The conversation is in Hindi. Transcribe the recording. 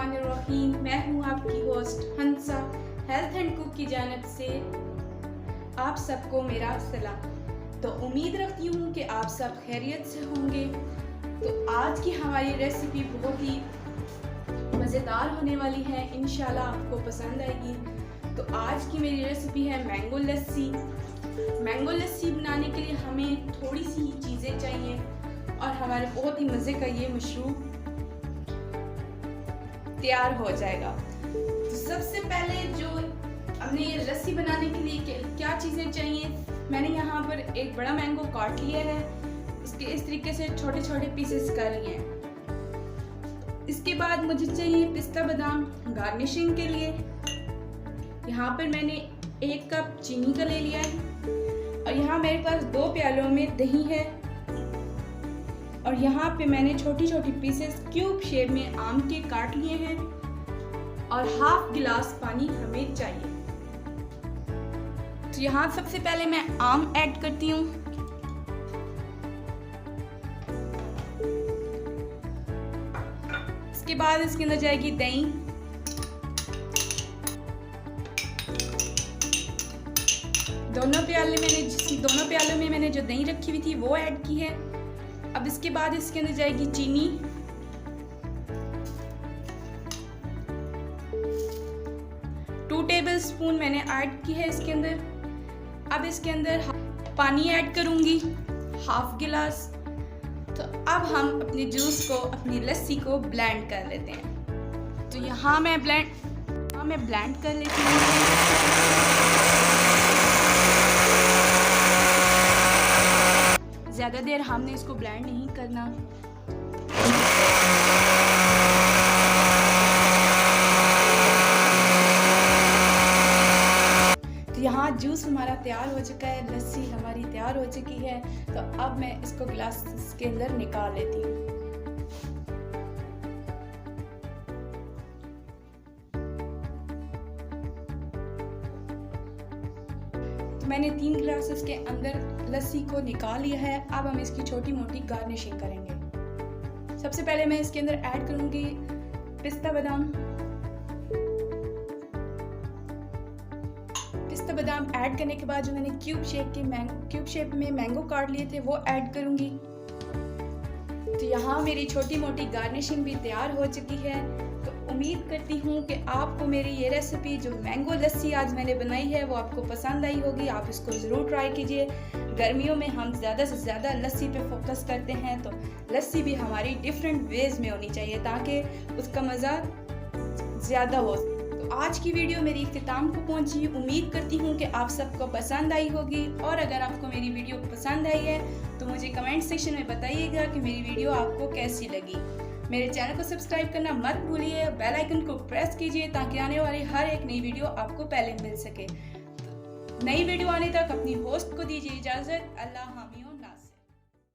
बिस्मिल्लाहिर्रहमानिर्रहीम। मैं हूँ आपकी host Hansa health and cook की जानिब से आप सबको मेरा सलाम। तो उम्मीद रखती हूँ कि आप सब खैरियत से होंगे। तो आज की हमारी रेसिपी बहुत ही मज़ेदार होने वाली है, इंशाल्लाह आपको पसंद आएगी। तो आज की मेरी रेसिपी है मैंगो लस्सी। मैंगो लस्सी बनाने के लिए हमें थोड़ी सी चीज़ें चाहिए और हमारे बहुत ही मज़े का ये मशरूब तैयार हो जाएगा। तो सबसे पहले जो हमने ये लस्सी बनाने के लिए क्या चीज़ें चाहिए, मैंने यहाँ पर एक बड़ा मैंगो काट लिया है, इसके इस तरीके से छोटे छोटे पीसेस कर लिए हैं। इसके बाद मुझे चाहिए पिस्ता बादाम गार्निशिंग के लिए। यहाँ पर मैंने 1 कप चीनी का ले लिया है और यहाँ मेरे पास 2 प्यालों में दही है और यहाँ पे मैंने छोटी छोटी पीसेस क्यूब शेप में आम के काट लिए हैं और हाफ गिलास पानी हमें चाहिए। तो यहाँ सबसे पहले मैं आम ऐड करती हूँ। इसके बाद इसके अंदर जाएगी दही। दोनों प्यालों में मैंने जो दही रखी हुई थी वो ऐड की है। अब इसके बाद इसके अंदर जाएगी चीनी। टू टेबलस्पून मैंने ऐड की है इसके अंदर। अब इसके अंदर पानी ऐड करूंगी, हाफ गिलास। तो अब हम अपने जूस को, अपनी लस्सी को ब्लेंड कर लेते हैं। तो यहाँ मैं ब्लेंड कर लेती हूँ। ज़्यादा देर हमने इसको ब्लेंड नहीं करना। तो यहाँ जूस हमारा तैयार हो चुका है, लस्सी हमारी तैयार हो चुकी है। तो अब मैं इसको गिलास के अंदर निकाल लेती हूँ। तो मैंने 3 गिलास इसके अंदर लस्सी को निकाल लिया है। अब हम इसकी छोटी मोटी गार्निशिंग करेंगे। सबसे पहले मैं इसके अंदर ऐड करूंगी पिस्ता बादाम। पिस्ता बादाम ऐड करने के बाद जो मैंने क्यूब शेप में मैंगो काट लिए थे वो ऐड करूंगी। तो यहाँ मेरी छोटी मोटी गार्निशिंग भी तैयार हो चुकी है। तो उम्मीद करती हूँ कि आपको मेरी ये रेसिपी जो मैंगो लस्सी आज मैंने बनाई है वो आपको पसंद आई होगी। आप इसको ज़रूर ट्राई कीजिए। गर्मियों में हम ज़्यादा से ज़्यादा लस्सी पे फोकस करते हैं, तो लस्सी भी हमारी डिफरेंट वेज में होनी चाहिए ताकि उसका मज़ा ज़्यादा हो। तो आज की वीडियो मेरी इख्तिताम को पहुंची। उम्मीद करती हूँ कि आप सबको पसंद आई होगी। और अगर आपको मेरी वीडियो पसंद आई है तो मुझे कमेंट सेक्शन में बताइएगा कि मेरी वीडियो आपको कैसी लगी। मेरे चैनल को सब्सक्राइब करना मत भूलिए, बेल आइकन को प्रेस कीजिए ताकि आने वाली हर एक नई वीडियो आपको पहले मिल सके। नई वीडियो आने तक अपनी होस्ट को दीजिए इजाज़त। अल्लाह।